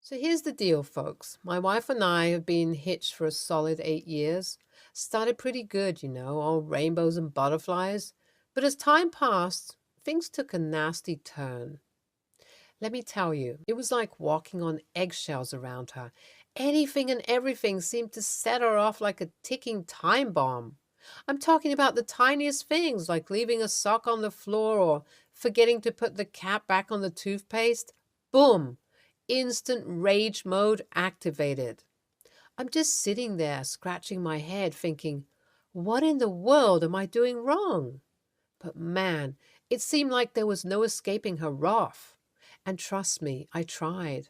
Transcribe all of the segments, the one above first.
So here's the deal, folks. My wife and I have been hitched for a solid 8 years. Started pretty good, all rainbows and butterflies. But as time passed, things took a nasty turn. Let me tell you, it was like walking on eggshells around her. Anything and everything seemed to set her off like a ticking time bomb. I'm talking about the tiniest things, like leaving a sock on the floor or forgetting to put the cap back on the toothpaste. Boom! Instant rage mode activated. I'm just sitting there scratching my head thinking, what in the world am I doing wrong? But man, it seemed like there was no escaping her wrath. And trust me, I tried.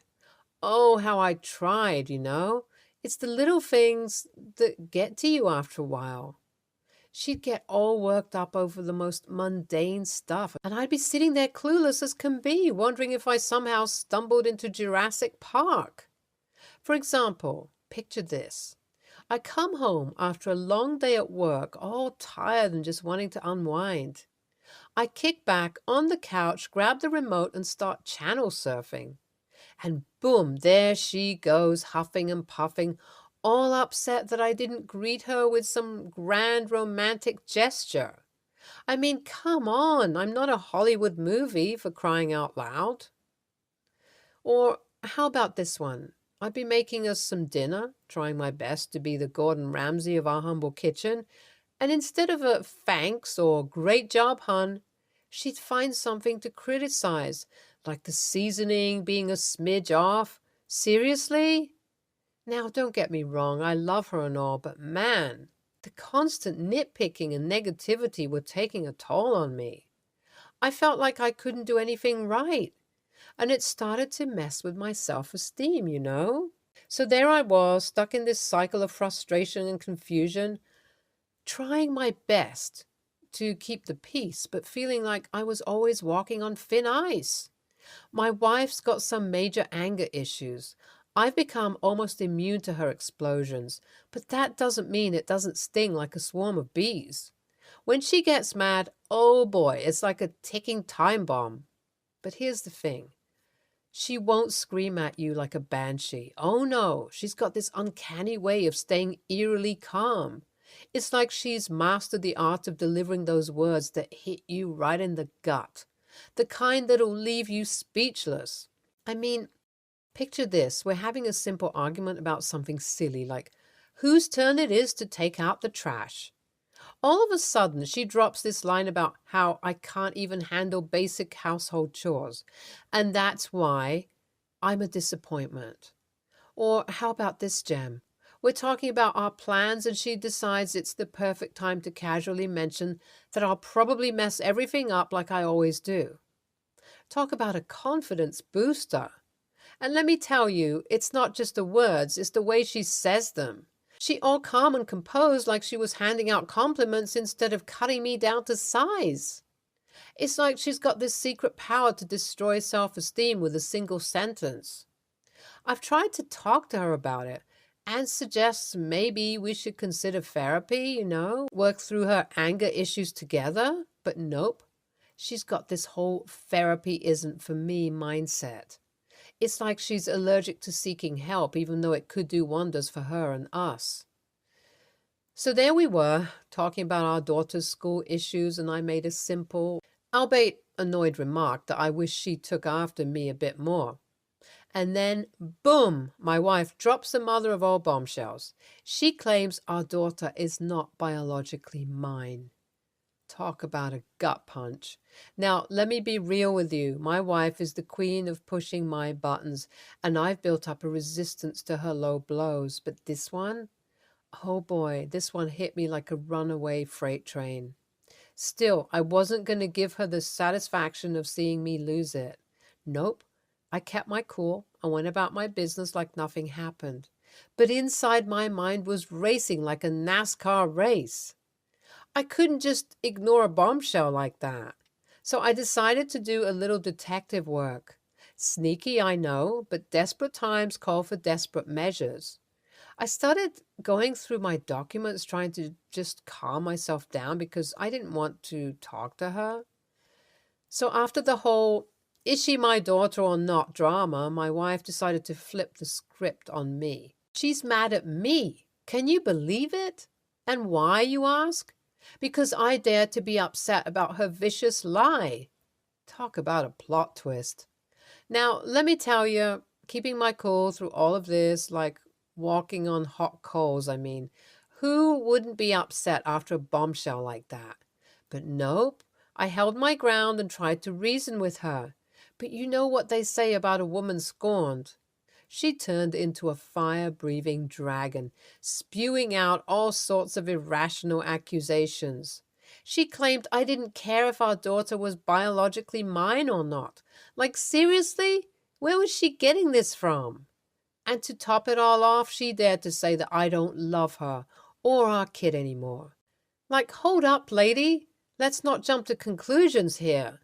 Oh, how I tried. It's the little things that get to you after a while. She'd get all worked up over the most mundane stuff, and I'd be sitting there clueless as can be, wondering if I somehow stumbled into Jurassic Park. For example, picture this. I come home after a long day at work, all tired and just wanting to unwind. I kick back on the couch, grab the remote, and start channel surfing. And boom, there she goes, huffing and puffing, all upset that I didn't greet her with some grand romantic gesture. I mean, come on, I'm not a Hollywood movie for crying out loud. Or how about this one? I'd be making us some dinner, trying my best to be the Gordon Ramsay of our humble kitchen, and instead of a thanks or great job, hun, she'd find something to criticize, like the seasoning being a smidge off. Seriously? Now, don't get me wrong, I love her and all, but man, the constant nitpicking and negativity were taking a toll on me. I felt like I couldn't do anything right, and it started to mess with my self-esteem. So there I was, stuck in this cycle of frustration and confusion, trying my best to keep the peace, but feeling like I was always walking on thin ice. My wife's got some major anger issues. I've become almost immune to her explosions, but that doesn't mean it doesn't sting like a swarm of bees. When she gets mad, oh boy, it's like a ticking time bomb. But here's the thing. She won't scream at you like a banshee. Oh no, she's got this uncanny way of staying eerily calm. It's like she's mastered the art of delivering those words that hit you right in the gut, the kind that'll leave you speechless. I mean, picture this. We're having a simple argument about something silly like whose turn it is to take out the trash. All of a sudden, she drops this line about how I can't even handle basic household chores, and that's why I'm a disappointment. Or how about this, gem? We're talking about our plans, and she decides it's the perfect time to casually mention that I'll probably mess everything up like I always do. Talk about a confidence booster. And let me tell you, it's not just the words, it's the way she says them. She all calm and composed like she was handing out compliments instead of cutting me down to size. It's like she's got this secret power to destroy self-esteem with a single sentence. I've tried to talk to her about it and suggests maybe we should consider therapy, work through her anger issues together, but nope. She's got this whole therapy isn't for me mindset. It's like she's allergic to seeking help, even though it could do wonders for her and us. So there we were, talking about our daughter's school issues, and I made a simple, albeit annoyed remark that I wish she took after me a bit more. And then, boom, my wife drops the mother of all bombshells. She claims our daughter is not biologically mine. Talk about a gut punch. Now, let me be real with you. My wife is the queen of pushing my buttons, and I've built up a resistance to her low blows. But this one? Oh boy, this one hit me like a runaway freight train. Still, I wasn't going to give her the satisfaction of seeing me lose it. Nope. I kept my cool and went about my business like nothing happened. But inside my mind was racing like a NASCAR race. I couldn't just ignore a bombshell like that. So I decided to do a little detective work. Sneaky, I know, but desperate times call for desperate measures. I started going through my documents trying to just calm myself down because I didn't want to talk to her. So after the whole is she my daughter or not drama, my wife decided to flip the script on me. She's mad at me. Can you believe it? And why, you ask? Because I dared to be upset about her vicious lie. Talk about a plot twist. Now, let me tell you, keeping my cool through all of this, like walking on hot coals, I mean, who wouldn't be upset after a bombshell like that? But nope, I held my ground and tried to reason with her. But you know what they say about a woman scorned. She turned into a fire-breathing dragon, spewing out all sorts of irrational accusations. She claimed I didn't care if our daughter was biologically mine or not. Like, seriously? Where was she getting this from? And to top it all off, she dared to say that I don't love her or our kid anymore. Like, hold up, lady. Let's not jump to conclusions here.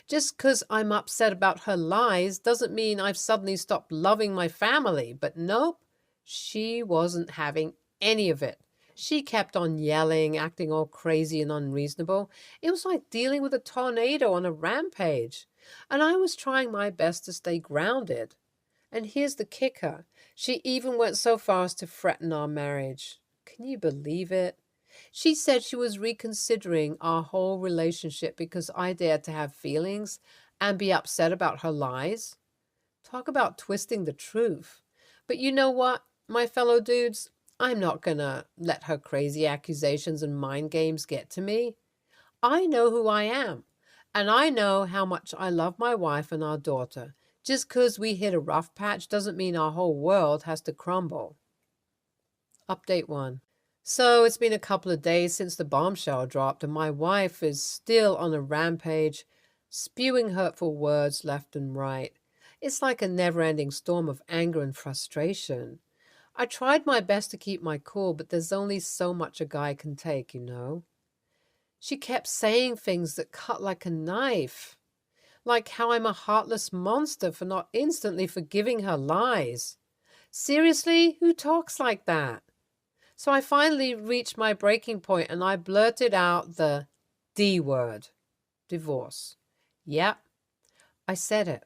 Just 'cause I'm upset about her lies doesn't mean I've suddenly stopped loving my family. But nope, she wasn't having any of it. She kept on yelling, acting all crazy and unreasonable. It was like dealing with a tornado on a rampage. And I was trying my best to stay grounded. And here's the kicker. She even went so far as to threaten our marriage. Can you believe it? She said she was reconsidering our whole relationship because I dared to have feelings and be upset about her lies. Talk about twisting the truth. But you know what, my fellow dudes? I'm not gonna let her crazy accusations and mind games get to me. I know who I am, and I know how much I love my wife and our daughter. Just 'cause we hit a rough patch doesn't mean our whole world has to crumble. Update 1. So it's been a couple of days since the bombshell dropped, and my wife is still on a rampage, spewing hurtful words left and right. It's like a never-ending storm of anger and frustration. I tried my best to keep my cool, but there's only so much a guy can take, you know. She kept saying things that cut like a knife, like how I'm a heartless monster for not instantly forgiving her lies. Seriously, who talks like that? So I finally reached my breaking point and I blurted out the D word. Divorce. Yep, I said it.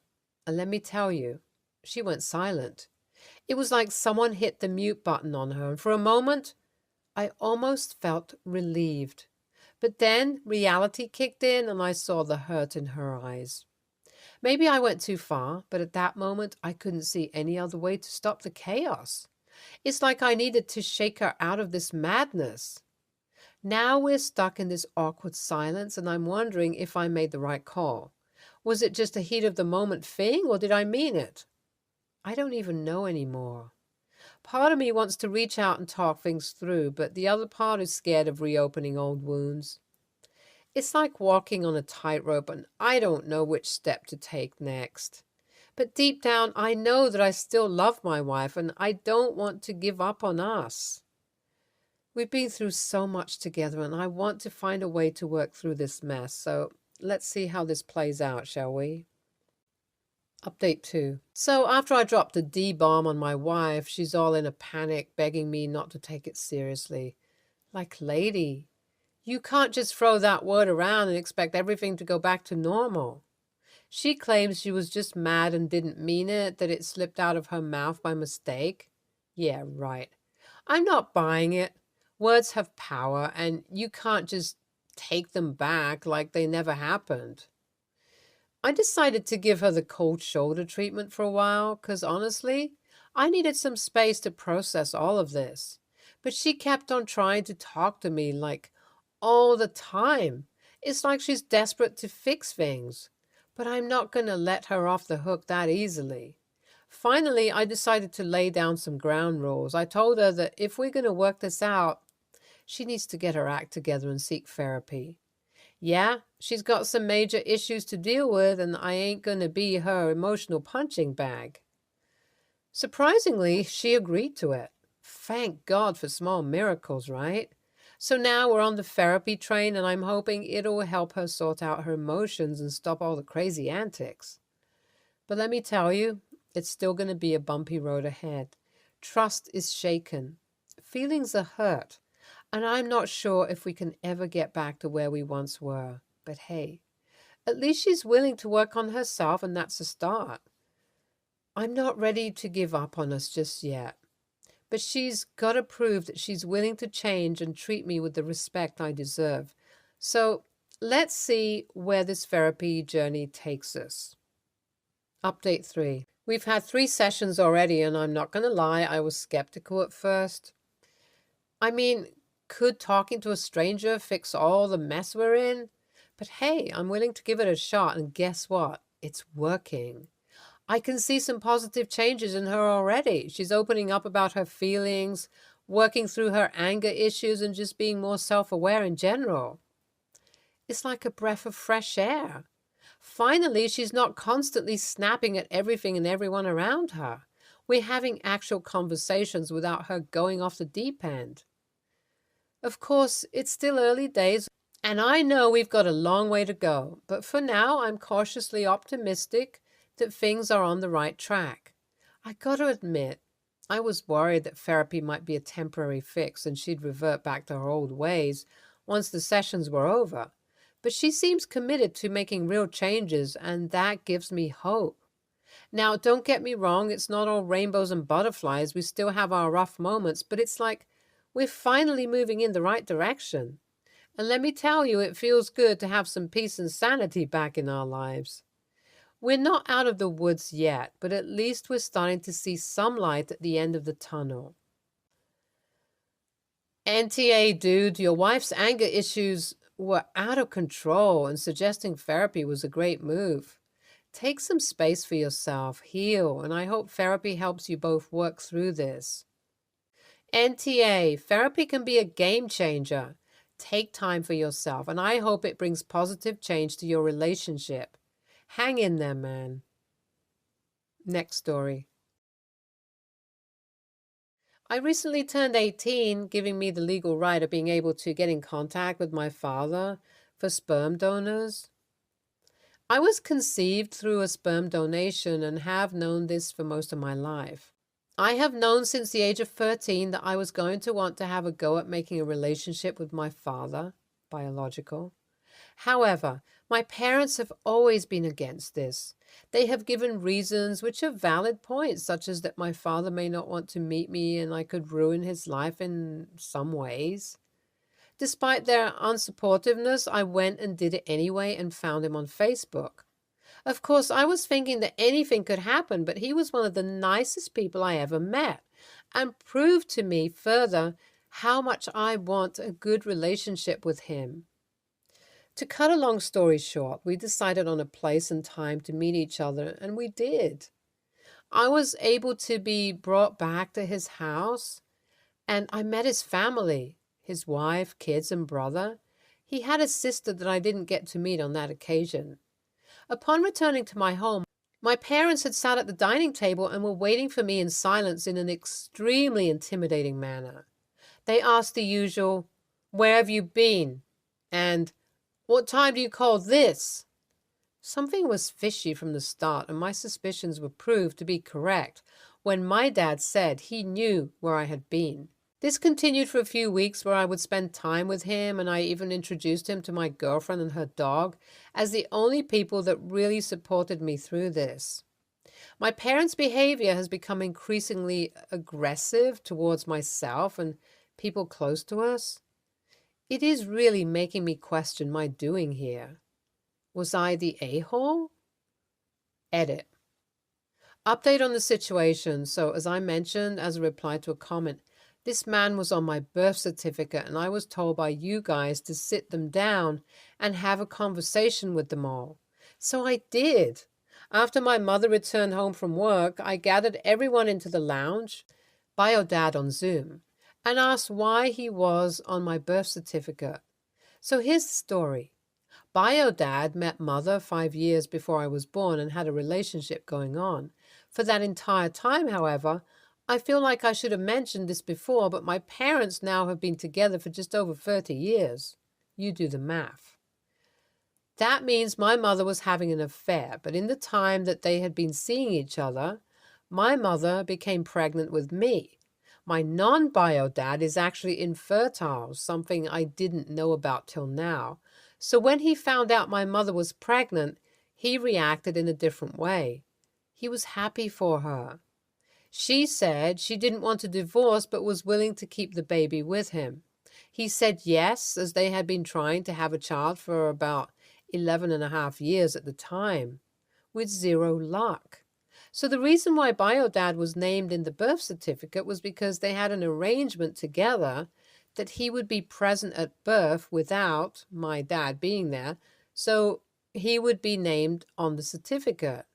And let me tell you, she went silent. It was like someone hit the mute button on her, and for a moment, I almost felt relieved. But then reality kicked in and I saw the hurt in her eyes. Maybe I went too far, but at that moment, I couldn't see any other way to stop the chaos. It's like I needed to shake her out of this madness. Now we're stuck in this awkward silence, and I'm wondering if I made the right call. Was it just a heat of the moment thing, or did I mean it? I don't even know anymore. Part of me wants to reach out and talk things through, but the other part is scared of reopening old wounds. It's like walking on a tightrope, and I don't know which step to take next. But deep down, I know that I still love my wife and I don't want to give up on us. We've been through so much together and I want to find a way to work through this mess. So let's see how this plays out, shall we? Update 2. So after I dropped a D-bomb on my wife, she's all in a panic, begging me not to take it seriously. Like, lady, you can't just throw that word around and expect everything to go back to normal. She claims she was just mad and didn't mean it, that it slipped out of her mouth by mistake. Yeah, right. I'm not buying it. Words have power, and you can't just take them back like they never happened. I decided to give her the cold shoulder treatment for a while, because honestly, I needed some space to process all of this. But she kept on trying to talk to me like all the time. It's like she's desperate to fix things. But I'm not going to let her off the hook that easily. Finally, I decided to lay down some ground rules. I told her that if we're going to work this out, she needs to get her act together and seek therapy. Yeah, she's got some major issues to deal with, and I ain't going to be her emotional punching bag. Surprisingly, she agreed to it. Thank God for small miracles, right? So now we're on the therapy train, and I'm hoping it'll help her sort out her emotions and stop all the crazy antics. But let me tell you, it's still going to be a bumpy road ahead. Trust is shaken. Feelings are hurt. And I'm not sure if we can ever get back to where we once were. But hey, At least she's willing to work on herself, and that's a start. I'm not ready to give up on us just yet, but she's got to prove that she's willing to change and treat me with the respect I deserve. So let's see where this therapy journey takes us. Update 3. We've had 3 sessions already, and I'm not going to lie, I was skeptical at first. I mean, could talking to a stranger fix all the mess we're in? But hey, I'm willing to give it a shot, and guess what? It's working. I can see some positive changes in her already. She's opening up about her feelings, working through her anger issues, and just being more self-aware in general. It's like a breath of fresh air. Finally, she's not constantly snapping at everything and everyone around her. We're having actual conversations without her going off the deep end. Of course, it's still early days, and I know we've got a long way to go, but for now, I'm cautiously optimistic that things are on the right track. I got to admit, I was worried that therapy might be a temporary fix and she'd revert back to her old ways once the sessions were over. But she seems committed to making real changes, and that gives me hope. Now, don't get me wrong, it's not all rainbows and butterflies. We still have our rough moments, but it's like we're finally moving in the right direction. And let me tell you, it feels good to have some peace and sanity back in our lives. We're not out of the woods yet, but at least we're starting to see some light at the end of the tunnel. NTA, dude, your wife's anger issues were out of control, and suggesting therapy was a great move. Take some space for yourself, heal, and I hope therapy helps you both work through this. NTA, therapy can be a game changer. Take time for yourself, and I hope it brings positive change to your relationship. Hang in there, man. Next story. I recently turned 18, giving me the legal right of being able to get in contact with my father for sperm donors. I was conceived through a sperm donation and have known this for most of my life. I have known since the age of 13 that I was going to want to have a go at making a relationship with my father, biological. However, my parents have always been against this. They have given reasons which are valid points, such as that my father may not want to meet me and I could ruin his life in some ways. Despite their unsupportiveness, I went and did it anyway and found him on Facebook. Of course, I was thinking that anything could happen, but he was one of the nicest people I ever met and proved to me further how much I want a good relationship with him. To cut a long story short, we decided on a place and time to meet each other, and we did. I was able to be brought back to his house, and I met his family, his wife, kids, and brother. He had a sister that I didn't get to meet on that occasion. Upon returning to my home, my parents had sat at the dining table and were waiting for me in silence in an extremely intimidating manner. They asked the usual, "Where have you been?" and "What time do you call this?" Something was fishy from the start, and my suspicions were proved to be correct when my dad said he knew where I had been. This continued for a few weeks where I would spend time with him, and I even introduced him to my girlfriend and her dog as the only people that really supported me through this. My parents' behavior has become increasingly aggressive towards myself and people close to us. It is really making me question my doing here. Was I the a-hole? Edit. Update on the situation. So, as I mentioned as a reply to a comment, this man was on my birth certificate, and I was told by you guys to sit them down and have a conversation with them all. So I did. After my mother returned home from work, I gathered everyone into the lounge, BioDad on Zoom, and asked why he was on my birth certificate. So here's the story. BioDad met Mother 5 years before I was born and had a relationship going on. For that entire time, however, I feel like I should have mentioned this before, but my parents now have been together for just over 30 years. You do the math. That means my mother was having an affair, but in the time that they had been seeing each other, my mother became pregnant with me. My non-bio dad is actually infertile, something I didn't know about till now. So when he found out my mother was pregnant, he reacted in a different way. He was happy for her. She said she didn't want a divorce but was willing to keep the baby with him. He said yes, as they had been trying to have a child for about 11 and a half years at the time, with zero luck. So the reason why Biodad was named in the birth certificate was because they had an arrangement together that he would be present at birth without my dad being there, so he would be named on the certificate.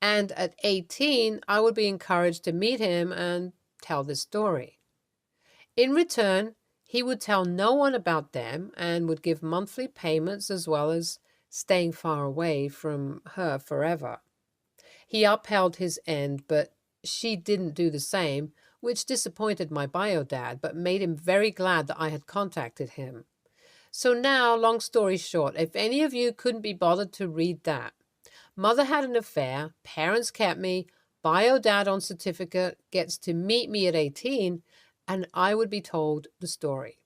And at 18, I would be encouraged to meet him and tell the story. In return, he would tell no one about them and would give monthly payments as well as staying far away from her forever. He upheld his end, but she didn't do the same, which disappointed my bio dad, but made him very glad that I had contacted him. So now, long story short, if any of you couldn't be bothered to read that, mother had an affair, parents kept me, bio dad on certificate gets to meet me at 18, and I would be told the story.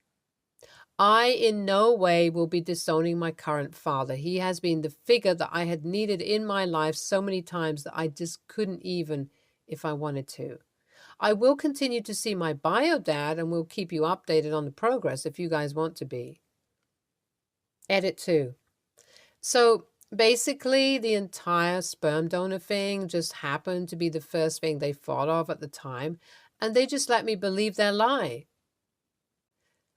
I in no way will be disowning my current father. He has been the figure that I had needed in my life so many times that I just couldn't even if I wanted to. I will continue to see my bio dad and will keep you updated on the progress if you guys want to be. Edit 2. So basically, the entire sperm donor thing just happened to be the first thing they thought of at the time, and they just let me believe their lie.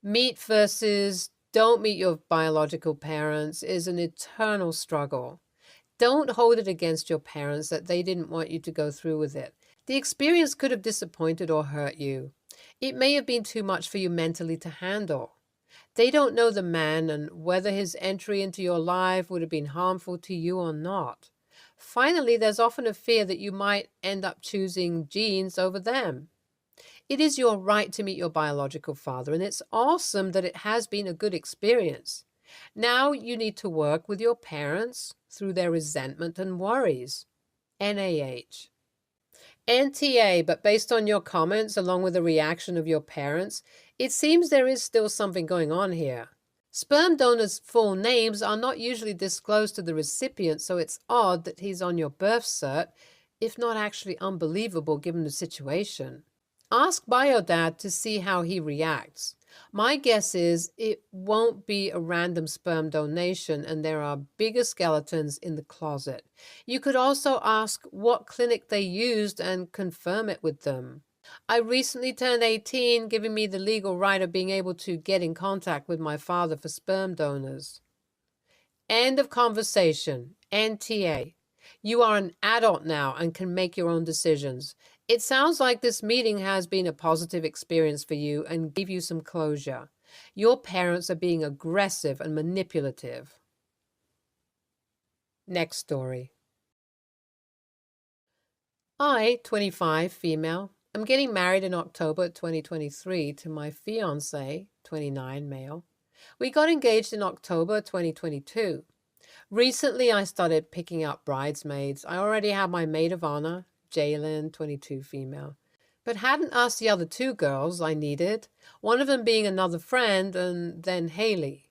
Meet versus don't meet your biological parents is an eternal struggle. Don't hold it against your parents that they didn't want you to go through with it. The experience could have disappointed or hurt you. It may have been too much for you mentally to handle. They don't know the man and whether his entry into your life would have been harmful to you or not. Finally, there's often a fear that you might end up choosing genes over them. It is your right to meet your biological father, and it's awesome that it has been a good experience. Now you need to work with your parents through their resentment and worries. NaH. NTA, but based on your comments along with the reaction of your parents, it seems there is still something going on here. Sperm donors' full names are not usually disclosed to the recipient, so it's odd that he's on your birth cert, if not actually unbelievable given the situation. Ask Biodad to see how he reacts. My guess is it won't be a random sperm donation and there are bigger skeletons in the closet. You could also ask what clinic they used and confirm it with them. I recently turned 18, giving me the legal right of being able to get in contact with my father for sperm donors. End of conversation. NTA. You are an adult now and can make your own decisions. It sounds like this meeting has been a positive experience for you and gave you some closure. Your parents are being aggressive and manipulative. Next story. I, 25, female, am getting married in October 2023 to my fiancé, 29, male. We got engaged in October 2022. Recently, I started picking up bridesmaids. I already have my maid of honor, Jalen, 22, female, but hadn't asked the other two girls I needed, one of them being another friend and then Haley.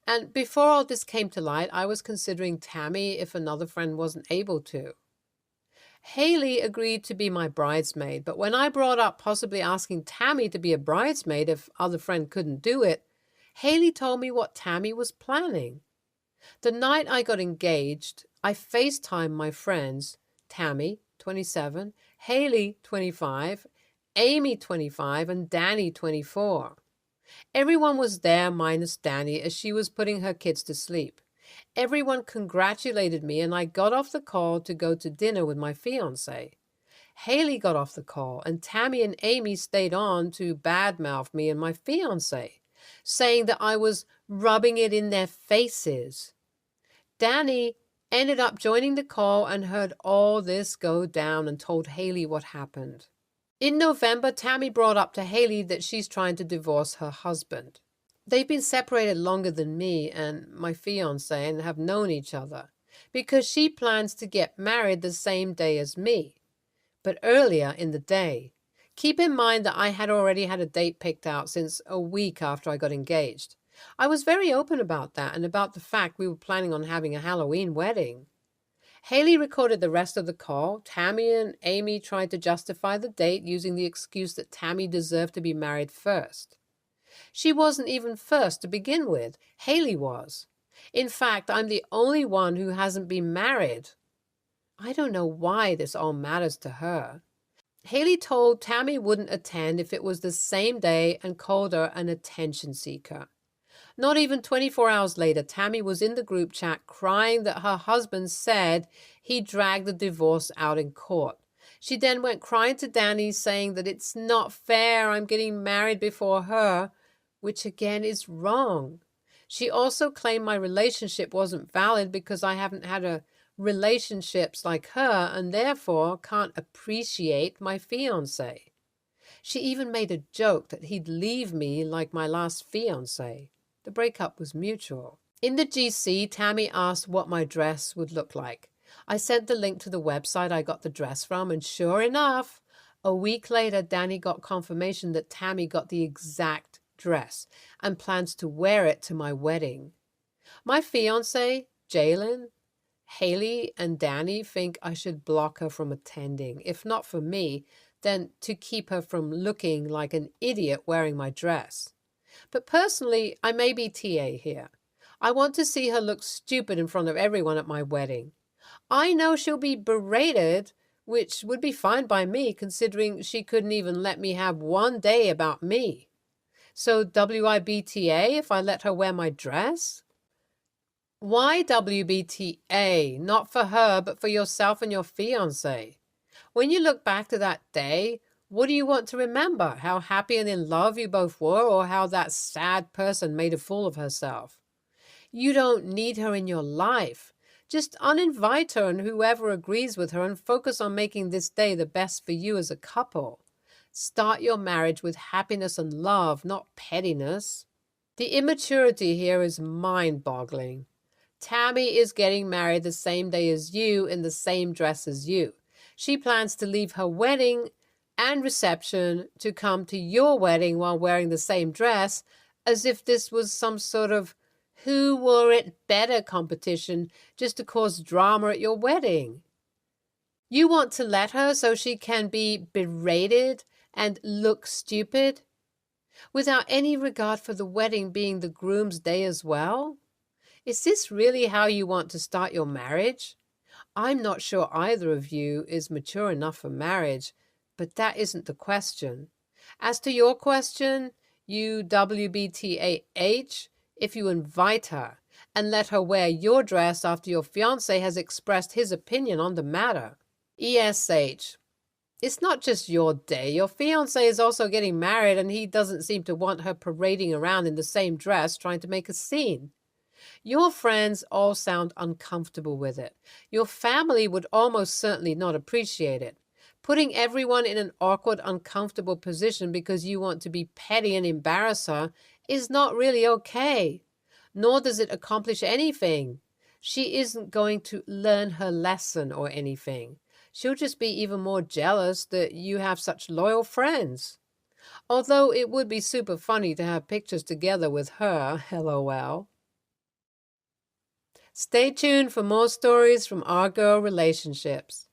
And before all this came to light, I was considering Tammy if another friend wasn't able to. Haley agreed to be my bridesmaid, but when I brought up possibly asking Tammy to be a bridesmaid if other friend couldn't do it, Haley told me what Tammy was planning. The night I got engaged, I FaceTimed my friends, Tammy, 27, Haley, 25, Amy, 25, and Danny, 24. Everyone was there minus Danny as she was putting her kids to sleep. Everyone congratulated me and I got off the call to go to dinner with my fiancé. Haley got off the call and Tammy and Amy stayed on to badmouth me and my fiancé, saying that I was rubbing it in their faces. Danny ended up joining the call and heard all this go down and told Haley what happened. In November, Tammy brought up to Haley that she's trying to divorce her husband. They've been separated longer than me and my fiancé and have known each other because she plans to get married the same day as me, but earlier in the day. Keep in mind that I had already had a date picked out since a week after I got engaged. I was very open about that and about the fact we were planning on having a Halloween wedding. Haley recorded the rest of the call. Tammy and Amy tried to justify the date using the excuse that Tammy deserved to be married first. She wasn't even first to begin with. Haley was. In fact, I'm the only one who hasn't been married. I don't know why this all matters to her. Haley told Tammy wouldn't attend if it was the same day and called her an attention seeker. Not even 24 hours later, Tammy was in the group chat crying that her husband said he dragged the divorce out in court. She then went crying to Danny saying that it's not fair, I'm getting married before her, which again is wrong. She also claimed my relationship wasn't valid because I haven't had a relationships like her and therefore can't appreciate my fiancé. She even made a joke that he'd leave me like my last fiancé. The breakup was mutual. In the GC, Tammy asked what my dress would look like. I sent the link to the website I got the dress from, and sure enough, a week later, Danny got confirmation that Tammy got the exact dress and plans to wear it to my wedding. My fiancé, Jalen, Haley, and Danny think I should block her from attending, if not for me, then to keep her from looking like an idiot wearing my dress. But personally, I may be TA here. I want to see her look stupid in front of everyone at my wedding. I know she'll be berated, which would be fine by me considering she couldn't even let me have one day about me. So WIBTA if I let her wear my dress? Why WBTA? Not for her, but for yourself and your fiancé. When you look back to that day, what do you want to remember? How happy and in love you both were, or how that sad person made a fool of herself? You don't need her in your life. Just uninvite her and whoever agrees with her and focus on making this day the best for you as a couple. Start your marriage with happiness and love, not pettiness. The immaturity here is mind-boggling. Tammy is getting married the same day as you in the same dress as you. She plans to leave her wedding and reception to come to your wedding while wearing the same dress, as if this was some sort of who wore it better competition just to cause drama at your wedding. You want to let her so she can be berated and look stupid without any regard for the wedding being the groom's day as well? Is this really how you want to start your marriage? I'm not sure either of you is mature enough for marriage, but that isn't the question. As to your question, you WBTAH, if you invite her and let her wear your dress after your fiancé has expressed his opinion on the matter. ESH, it's not just your day. Your fiancé is also getting married and he doesn't seem to want her parading around in the same dress trying to make a scene. Your friends all sound uncomfortable with it. Your family would almost certainly not appreciate it. Putting everyone in an awkward, uncomfortable position because you want to be petty and embarrass her is not really okay. Nor does it accomplish anything. She isn't going to learn her lesson or anything. She'll just be even more jealous that you have such loyal friends. Although it would be super funny to have pictures together with her, LOL. Stay tuned for more stories from our girl relationships.